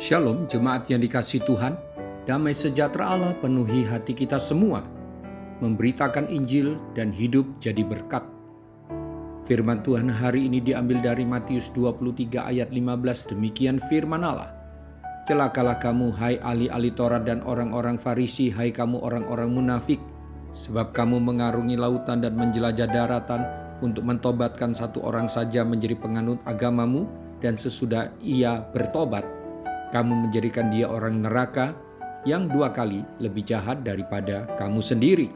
Shalom jemaat yang dikasihi Tuhan, damai sejahtera Allah penuhi hati kita semua, memberitakan Injil dan hidup jadi berkat. Firman Tuhan hari ini diambil dari Matius 23 ayat 15, demikian firman Allah. Celakalah kamu hai ahli-ahli Taurat dan orang-orang Farisi, hai kamu orang-orang munafik, sebab kamu mengarungi lautan dan menjelajah daratan untuk mentobatkan satu orang saja menjadi penganut agamamu, dan sesudah ia bertobat, kamu menjadikan dia orang neraka yang 2 kali lebih jahat daripada kamu sendiri.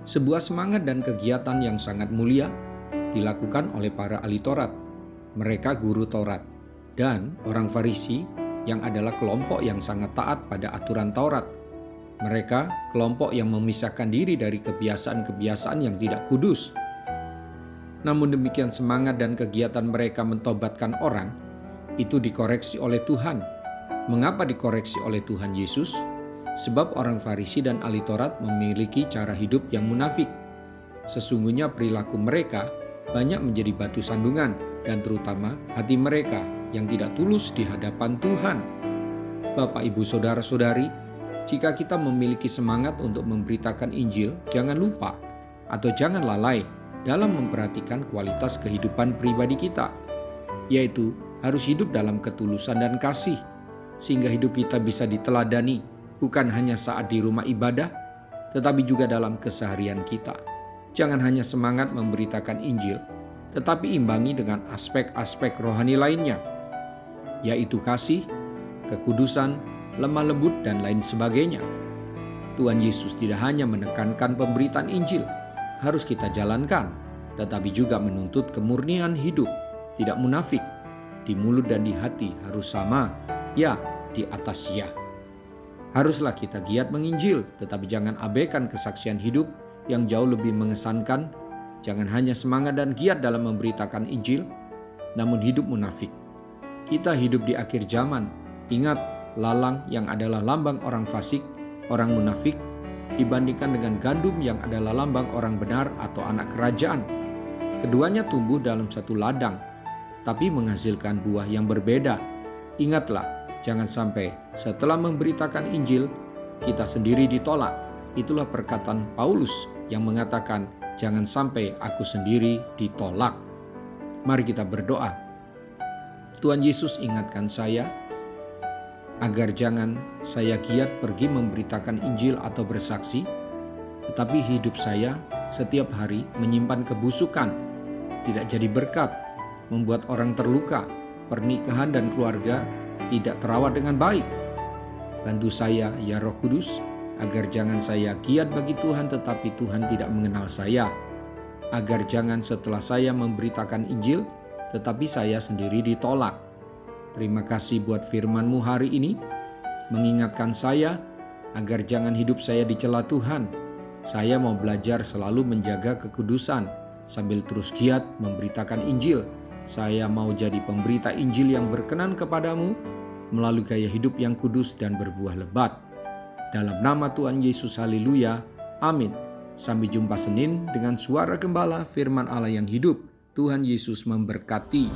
Sebuah semangat dan kegiatan yang sangat mulia dilakukan oleh para ahli Taurat. Mereka guru Taurat dan orang Farisi yang adalah kelompok yang sangat taat pada aturan Taurat. Mereka kelompok yang memisahkan diri dari kebiasaan-kebiasaan yang tidak kudus. Namun demikian semangat dan kegiatan mereka mentobatkan orang itu dikoreksi oleh Tuhan. Mengapa dikoreksi oleh Tuhan Yesus? Sebab orang Farisi dan ahli Taurat memiliki cara hidup yang munafik. Sesungguhnya perilaku mereka banyak menjadi batu sandungan, dan terutama hati mereka yang tidak tulus di hadapan Tuhan. Bapak, Ibu, Saudara-saudari, jika kita memiliki semangat untuk memberitakan Injil, jangan lupa atau jangan lalai dalam memperhatikan kualitas kehidupan pribadi kita, yaitu harus hidup dalam ketulusan dan kasih, sehingga hidup kita bisa diteladani bukan hanya saat di rumah ibadah, tetapi juga dalam keseharian kita. Jangan hanya semangat memberitakan Injil, tetapi imbangi dengan aspek-aspek rohani lainnya, yaitu kasih, kekudusan, lemah lembut, dan lain sebagainya. Tuhan Yesus tidak hanya menekankan pemberitaan Injil harus kita jalankan, tetapi juga menuntut kemurnian hidup, tidak munafik, di mulut dan di hati harus sama, ya, di atas ya. Haruslah kita giat menginjil, tetapi jangan abaikan kesaksian hidup yang jauh lebih mengesankan. Jangan hanya semangat dan giat dalam memberitakan Injil, namun hidup munafik. Kita hidup di akhir zaman. Ingat, lalang yang adalah lambang orang fasik, orang munafik, dibandingkan dengan gandum yang adalah lambang orang benar atau anak kerajaan. Keduanya tumbuh dalam satu ladang, tapi menghasilkan buah yang berbeda. Ingatlah, jangan sampai setelah memberitakan Injil, kita sendiri ditolak. Itulah perkataan Paulus yang mengatakan, jangan sampai aku sendiri ditolak. Mari kita berdoa. Tuhan Yesus, ingatkan saya, agar jangan saya giat pergi memberitakan Injil atau bersaksi, tetapi hidup saya setiap hari menyimpan kebusukan, tidak jadi berkat, membuat orang terluka, pernikahan dan keluarga tidak terawat dengan baik. Bantu saya, ya Roh Kudus, agar jangan saya giat bagi Tuhan tetapi Tuhan tidak mengenal saya. Agar jangan setelah saya memberitakan Injil, tetapi saya sendiri ditolak. Terima kasih buat firman-Mu hari ini, mengingatkan saya agar jangan hidup saya dicela Tuhan. Saya mau belajar selalu menjaga kekudusan, sambil terus giat memberitakan Injil. Saya mau jadi pemberita Injil yang berkenan kepadamu, melalui gaya hidup yang kudus dan berbuah lebat. Dalam nama Tuhan Yesus, haleluya, amin. Sampai jumpa Senin dengan suara gembala, firman Allah yang hidup. Tuhan Yesus memberkati.